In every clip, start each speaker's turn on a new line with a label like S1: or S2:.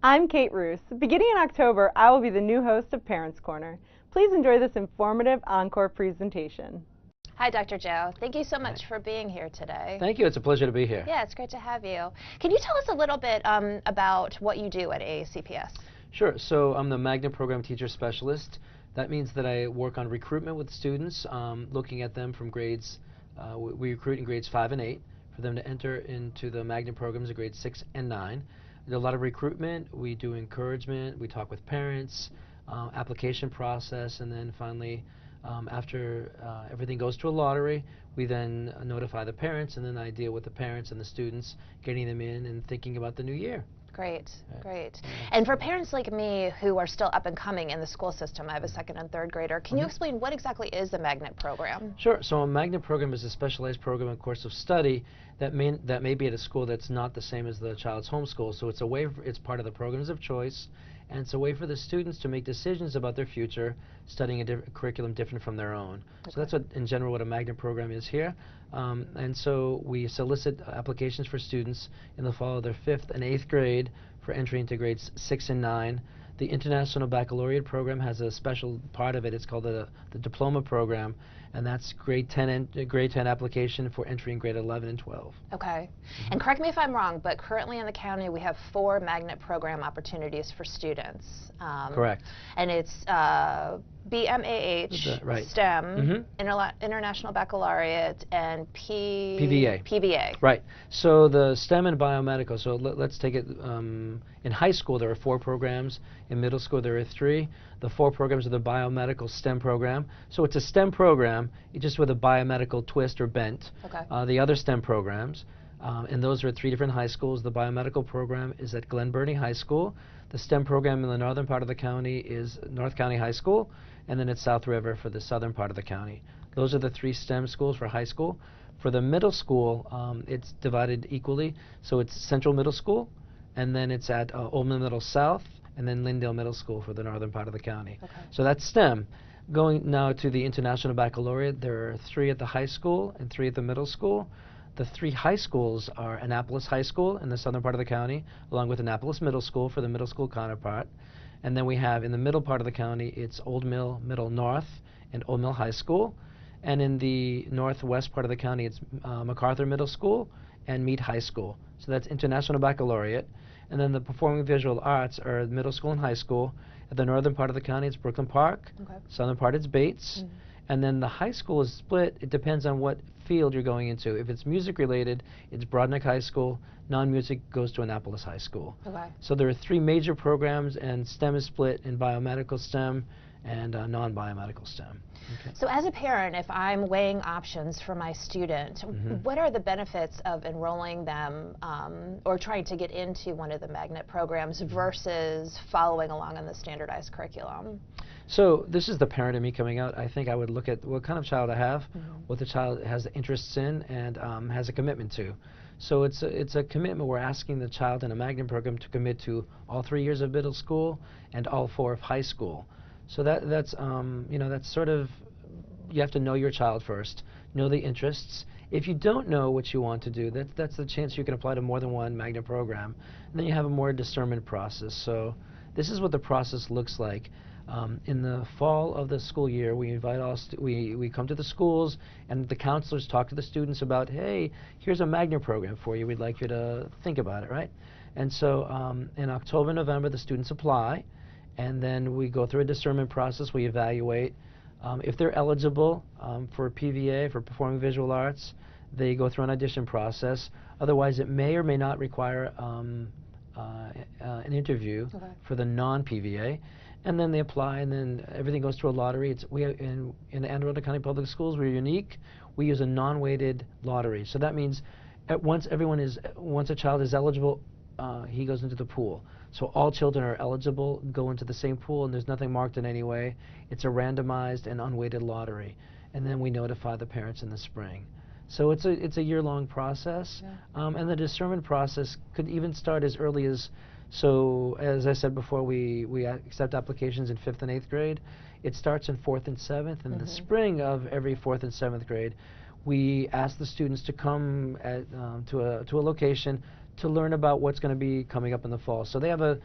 S1: I'm Kate Roos. Beginning in October, I will be the new host of Parents Corner. Please enjoy this informative Encore presentation.
S2: Hi, Dr. Joe. Thank you so much for being here today.
S3: Thank you. It's a pleasure to be here.
S2: Yeah, it's great to have you. Can you tell us a little bit about what you do at AACPS?
S3: Sure. So I'm the Magnet Program Teacher Specialist. That means that I work on recruitment with students, looking at them from grades, we recruit in grades 5 and 8 for them to enter into the Magnet programs of grades 6 and 9. We do a lot of recruitment, we do encouragement, we talk with parents, application process, and then finally, after everything goes to a lottery, we then notify the parents, and then I deal with the parents and the students, getting them in and thinking about the new year.
S2: Great, great. And for parents like me who are still up and coming in the school system, I have a second and third grader, can you explain what exactly is the Magnet program?
S3: Sure. So a Magnet program is a specialized program and course of study that may be at a school that's not the same as the child's home school. So it's a way, it's part of the programs of choice, and it's a way for the students to make decisions about their future, studying a curriculum different from their own. Okay. So that's what, in general, what a Magnet program is here. And so we solicit applications for students in the fall of their 5th and 8th grade for entry into grades 6 and 9. The International Baccalaureate program has a special part of it. It's called the Diploma program, and that's grade 10 application for entry in grade 11 and 12.
S2: Okay. And correct me if I'm wrong, but currently in the county we have 4 Magnet program opportunities for students.
S3: Correct.
S2: And it's BMAH,
S3: right.
S2: STEM, International Baccalaureate, and
S3: PVA.
S2: PVA.
S3: Right. So the STEM and biomedical, so let's take it, in high school there are 4 programs, in middle school there are 3. The 4 programs are the biomedical STEM program. So it's a STEM program, just with a biomedical twist or bent.
S2: Okay.
S3: The other STEM programs, and those are at 3 different high schools. The biomedical program is at Glen Burnie High School. The STEM program in the northern part of the county is North County High School, and then it's South River for the southern part of the county. Those are the 3 STEM schools for high school. For the middle school, it's divided equally. So it's Central Middle School, and then it's at Old Middle South, and then Lindale Middle School for the northern part of the county.
S2: Okay.
S3: So that's STEM. Going now to the International Baccalaureate, there are 3 at the high school and 3 at the middle school. The 3 high schools are Annapolis High School in the southern part of the county, along with Annapolis Middle School for the middle school counterpart. And then we have in the middle part of the county, it's Old Mill Middle North and Old Mill High School. And in the northwest part of the county, it's MacArthur Middle School and Meade High School. So that's International Baccalaureate. And then the Performing Visual Arts are middle school and high school. At the northern part of the county, it's Brooklyn Park. Okay. Southern part, it's Bates. And then the high school is split. It depends on what field you're going into. If it's music related, it's Broadneck High School. Non-music goes to Annapolis High School. Okay. So there are 3 major programs, and STEM is split in biomedical STEM and non-biomedical STEM. Okay.
S2: So as a parent, if I'm weighing options for my student, what are the benefits of enrolling them or trying to get into one of the Magnet programs versus following along on the standardized curriculum?
S3: So this is the parent in me coming out. I think I would look at what kind of child I have, what the child has interests in, and has a commitment to. So it's a commitment. We're asking the child in a Magnet program to commit to all 3 years of middle school and all 4 of high school. So that's you know, that's sort of, you have to know your child first, know the interests. If you don't know what you want to do, that's the chance you can apply to more than one Magnet program, and then you have a more discernment process. So this is what the process looks like. In the fall of the school year, we invite we come to the schools, and the counselors talk to the students about, hey, here's a Magnet program for you. We'd like you to think about it, right? And so in October, November, the students apply, and then we go through a discernment process. We evaluate if they're eligible for PVA, for Performing Visual Arts. They go through an audition process. Otherwise, it may or may not require an interview for the non-PVA. And then they apply, and then everything goes through a lottery. In the Anne Arundel County Public Schools, we're unique. We use a non-weighted lottery. So that means once a child is eligible, he goes into the pool. So all children are eligible, go into the same pool, and there's nothing marked in any way. It's a randomized and unweighted lottery. And then we notify the parents in the spring. So it's a year-long process. Yeah. And the discernment process could even start as early as, so as I said before, we accept applications in 5th and 8th grade. It starts in 4th and 7th. In the spring of every 4th and 7th grade, we ask the students to come to a location to learn about what's going to be coming up in the fall. So they have a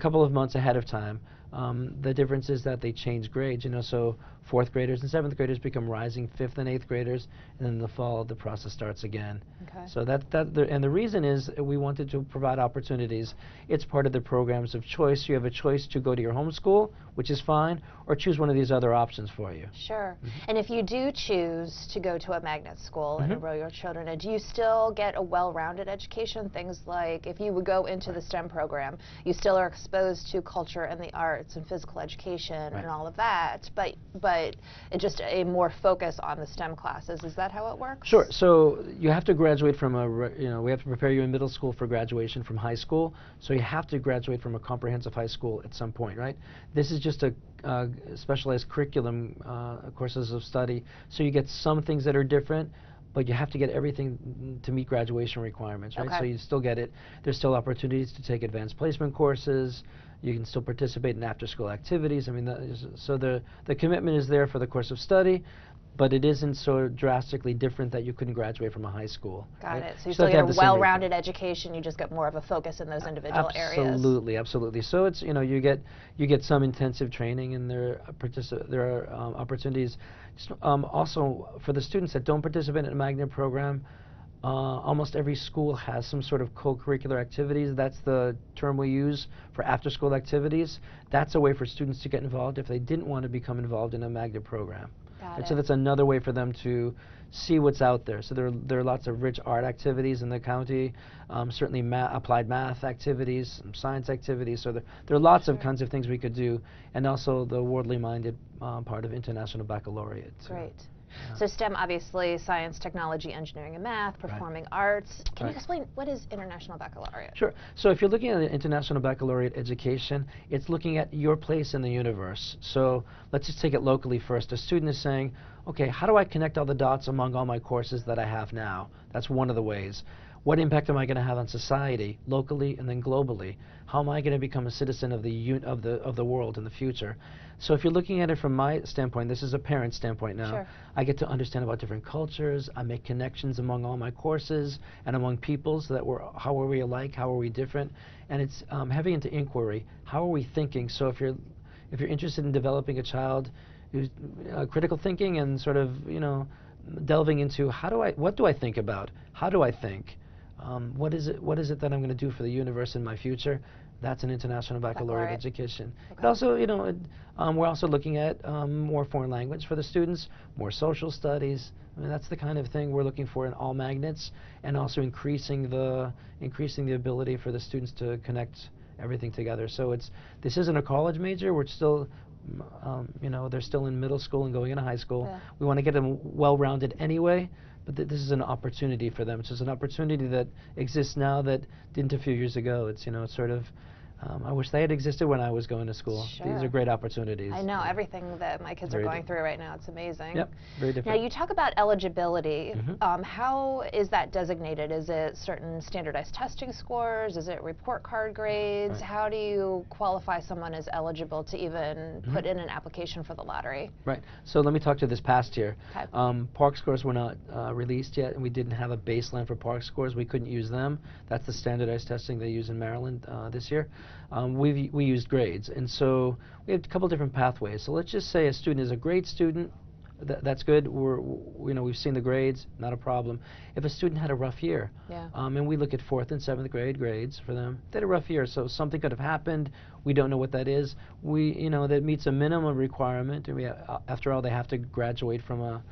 S3: couple of months ahead of time. The difference is that they change grades, so 4th graders and 7th graders become rising 5th and 8th graders, and then in the fall the process starts again.
S2: Okay.
S3: So and the reason is we wanted to provide opportunities. It's part of the programs of choice. You have a choice to go to your home school, which is fine, or choose one of these other options for you.
S2: Sure. And if you do choose to go to a magnet school and enroll your children in, do you still get a well-rounded education? Things like if you would go into the STEM program, you still are exposed to culture and the arts and physical education and all of that, but it's just a more focus on the STEM classes. Is that how it works?
S3: Sure. So you have to graduate from we have to prepare you in middle school for graduation from high school. So you have to graduate from a comprehensive high school at some point, right? This is just a specialized curriculum, courses of study. So you get some things that are different, but you have to get everything to meet graduation requirements, right?
S2: Okay.
S3: So you still get it. There's still opportunities to take advanced placement courses. You can still participate in after-school activities. I mean, so the commitment is there for the course of study, but it isn't so drastically different that you couldn't graduate from a high school.
S2: Got
S3: right?
S2: it. So you
S3: Still
S2: still
S3: have
S2: get
S3: the
S2: a
S3: same
S2: well-rounded education. You just get more of a focus in those individual areas.
S3: Absolutely, absolutely. So it's you get some intensive training, and there are opportunities. Also, for the students that don't participate in a magnet program, almost every school has some sort of co-curricular activities. That's the term we use for after-school activities. That's a way for students to get involved if they didn't want to become involved in a magnet program.
S2: Got it.
S3: So that's another way for them to see what's out there. So there are lots of rich art activities in the county, certainly applied math activities, science activities. So there are lots of kinds of things we could do, and also the worldly minded part of International Baccalaureate.
S2: Great. So STEM, obviously, science, technology, engineering, and math, performing arts. Can you explain what is International Baccalaureate?
S3: Sure. So if you're looking at the International Baccalaureate education, it's looking at your place in the universe. So let's just take it locally first. A student is saying, okay, how do I connect all the dots among all my courses that I have now? That's one of the ways. What impact am I going to have on society, locally and then globally? How am I going to become a citizen of the world in the future? So if you're looking at it from my standpoint, this is a parent standpoint now.
S2: Sure.
S3: I get to understand about different cultures. I make connections among all my courses and among people, so that how are we alike? How are we different? And it's heavy into inquiry. How are we thinking? So if you're interested in developing a child who's critical thinking and sort of delving into what do I think about? How do I think? What is it that I'm going to do for the universe in my future? That's an International Baccalaureate education.
S2: Okay.
S3: It also, we're also looking at more foreign language for the students, more social studies. I mean, that's the kind of thing we're looking for in all magnets, and also increasing the ability for the students to connect everything together. So this isn't a college major. We're still they're still in middle school and going into high school.
S2: Yeah.
S3: We want to get them well-rounded anyway, but this is an opportunity for them. It's just an opportunity that exists now that didn't a few years ago. It's sort of I wish they had existed when I was going to school.
S2: Sure.
S3: These are great opportunities.
S2: I know everything that my kids are going through right now. It's amazing.
S3: Yep, very different.
S2: Now you talk about eligibility. How is that designated? Is it certain standardized testing scores? Is it report card grades?
S3: Right.
S2: How do you qualify someone as eligible to even put in an application for the lottery?
S3: Right. So let me talk to this past year.
S2: Okay.
S3: Park scores were not released yet, and we didn't have a baseline for park scores. We couldn't use them. That's the standardized testing they use in Maryland this year. We used grades, and so we have a couple different pathways. So let's just say a student is a great student. That's good. We've seen the grades, not a problem. If a student had a rough year, and we look at 4th and 7th grade grades for them, they had a rough year, so something could have happened. We don't know what that is. That meets a minimum requirement. And after all, they have to graduate from a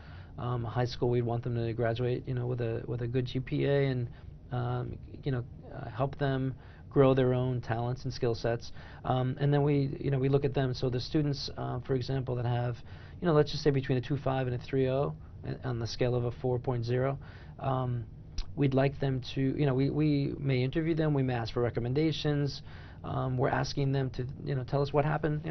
S3: high school. We'd want them to graduate, with a good GPA, and help them grow their own talents and skill sets. And then we look at them. So the students, for example, that have, let's just say between a 2.5 and a 3.0 on the scale of a 4.0, we'd like them to, we may interview them, we may ask for recommendations. We're asking them to, tell us what happened,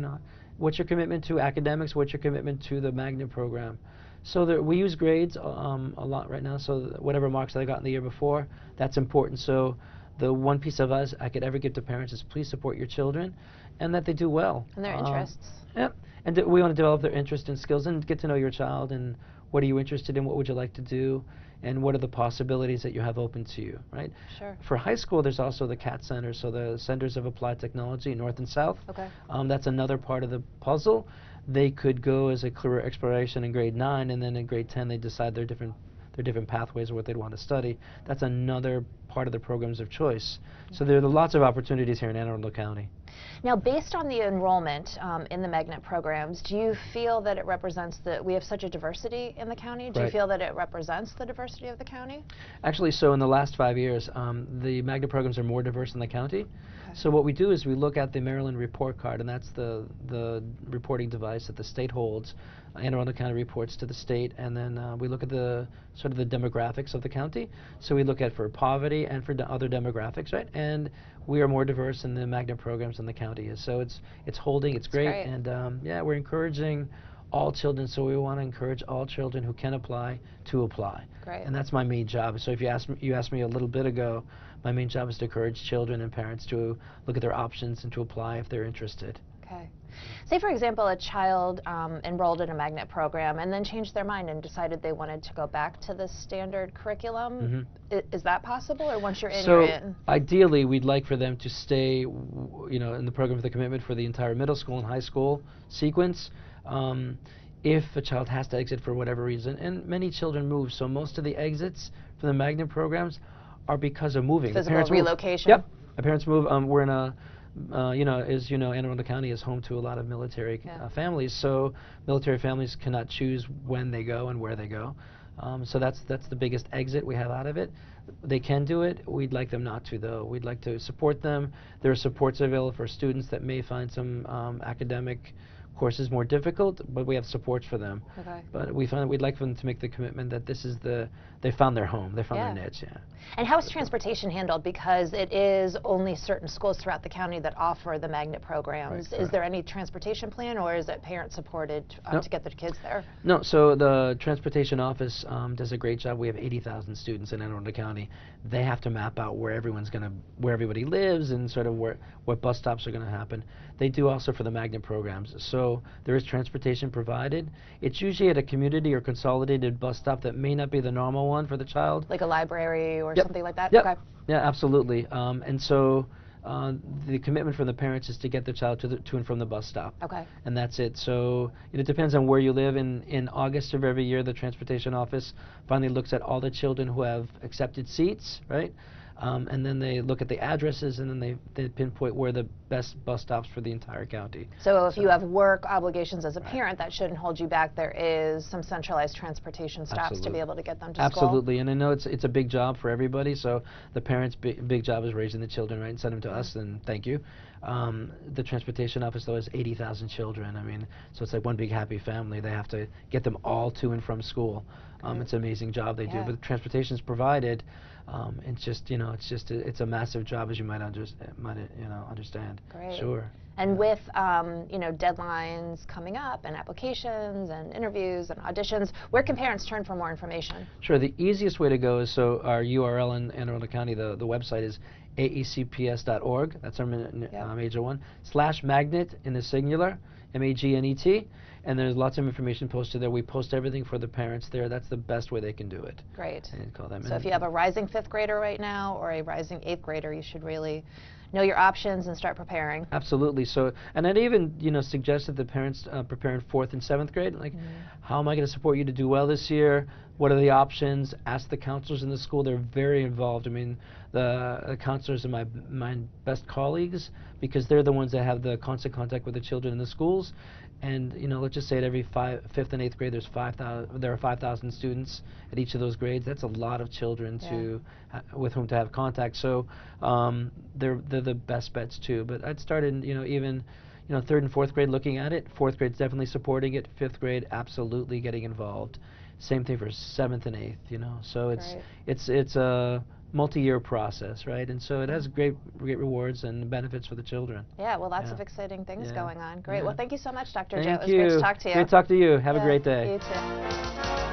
S3: what's your commitment to academics, what's your commitment to the magnet program. So we use grades a lot right now, so whatever marks that I got in the year before, that's important. So the one piece of advice I could ever give to parents is please support your children, and that they do well.
S2: And their interests.
S3: Yeah, and we want to develop their interest and skills and get to know your child and what are you interested in, what would you like to do, and what are the possibilities that you have open to you, right?
S2: Sure.
S3: For high school, there's also the CAT centers, so the Centers of Applied Technology, North and South.
S2: Okay.
S3: That's another part of the puzzle. They could go as a career exploration in grade 9, and then in grade 10 they decide their different pathways or what they'd want to study. That's another part of the programs of choice. So there are lots of opportunities here in Anne Arundel County.
S2: Now, based on the enrollment in the magnet programs, do you feel that it represents we have such a diversity in the county? Do you feel that it represents the diversity of the county?
S3: Actually, so in the last 5 years, the magnet programs are more diverse in the county. Okay. So what we do is we look at the Maryland report card, and that's the reporting device that the state holds. Anne Arundel County reports to the state, and then we look at the sort of the demographics of the county. So we look at for poverty and for other demographics, right? And we are more diverse in the magnet programs than the county is. So it's holding, it's great. And yeah, we're encouraging all children, so we want to encourage all children who can apply to apply.
S2: Great.
S3: And that's my main job. So if you asked me a little bit ago, my main job is to encourage children and parents to look at their options and to apply if they're interested.
S2: Okay. Say, for example, a child enrolled in a magnet program and then changed their mind and decided they wanted to go back to the standard curriculum. Is that possible, or once you're in, you're in?
S3: Ideally, we'd like for them to stay, in the program with a commitment for the entire middle school and high school sequence. If a child has to exit for whatever reason, and many children move, so most of the exits from the magnet programs are because of moving.
S2: Physical relocation.
S3: Yep. My parents move. We're in a as you know, Anne Arundel County is home to a lot of military families, so military families cannot choose when they go and where they go. So that's the biggest exit we have out of it. They can do it. We'd like them not to, though. We'd like to support them. There are supports available for students that may find some academic courses more difficult, but we have supports for them.
S2: Okay.
S3: But we'd like for them to make the commitment that this is they found their home, they found their niche. Yeah.
S2: And how is transportation handled? Because it is only certain schools throughout the county that offer the magnet programs. Is there any transportation plan, or is it parent supported to get their kids there?
S3: No. So the transportation office does a great job. We have 80,000 students in Anne Arundel County. They have to map out where everybody lives and sort of what bus stops are going to happen. They do also for the magnet programs. So there is transportation provided. It's usually at a community or consolidated bus stop that may not be the normal one for the child.
S2: Like a library or something like that?
S3: Yep. Okay. Yeah, absolutely. And so the commitment from the parents is to get the child to and from the bus stop. Okay. And that's it. So it depends on where you live. In August of every year, the transportation office finally looks at all the children who have accepted seats, right? And then they look at the addresses, and then they pinpoint where the best bus stops for the entire county.
S2: So if you have work obligations as a parent, that shouldn't hold you back. There is some centralized transportation stops to be able to get them to school.
S3: Absolutely, and I know it's a big job for everybody. So the parents' big job is raising the children, right, and send them to us, and thank you. The transportation office, though, has 80,000 children. I mean, so it's like one big happy family. They have to get them all to and from school. It's an amazing job they do, but the transportation is provided. It's a massive job, as you might understand.
S2: Great.
S3: Sure.
S2: And with deadlines coming up, and applications and interviews and auditions, where can parents turn for more information?
S3: Sure. The easiest way to go is our URL in Anne Arundel County. The website is aecps.org. That's our major one. /magnet in the singular, MAGNET. And there's lots of information posted there. We post everything for the parents there. That's the best way they can do it.
S2: Great.
S3: And call them
S2: so if you have a rising 5th grader right now or a rising 8th grader, you should really know your options and start preparing.
S3: Absolutely. So, and I'd even suggest that the parents prepare in 4th and 7th grade. Like, how am I going to support you to do well this year? What are the options? Ask the counselors in the school. They're very involved. I mean, the counselors are my best colleagues, because they're the ones that have the constant contact with the children in the schools. And let's just say at every 5th and 8th grade, there are 5,000 students at each of those grades. That's a lot of children with whom to have contact. So they're the best bets too. But I'd start in even 3rd and 4th grade looking at it. 4th grade's definitely supporting it. 5th grade absolutely getting involved. Same thing for 7th and 8th. So it's a multi-year process, right? And so it has great rewards and benefits for the children.
S2: Yeah, well, lots of exciting things going on. Great.
S3: Yeah.
S2: Well, thank you so much, Dr. Joe.
S3: Thank
S2: It was
S3: you.
S2: great to talk to you.
S3: Great to talk to you. Have a great day.
S2: You too.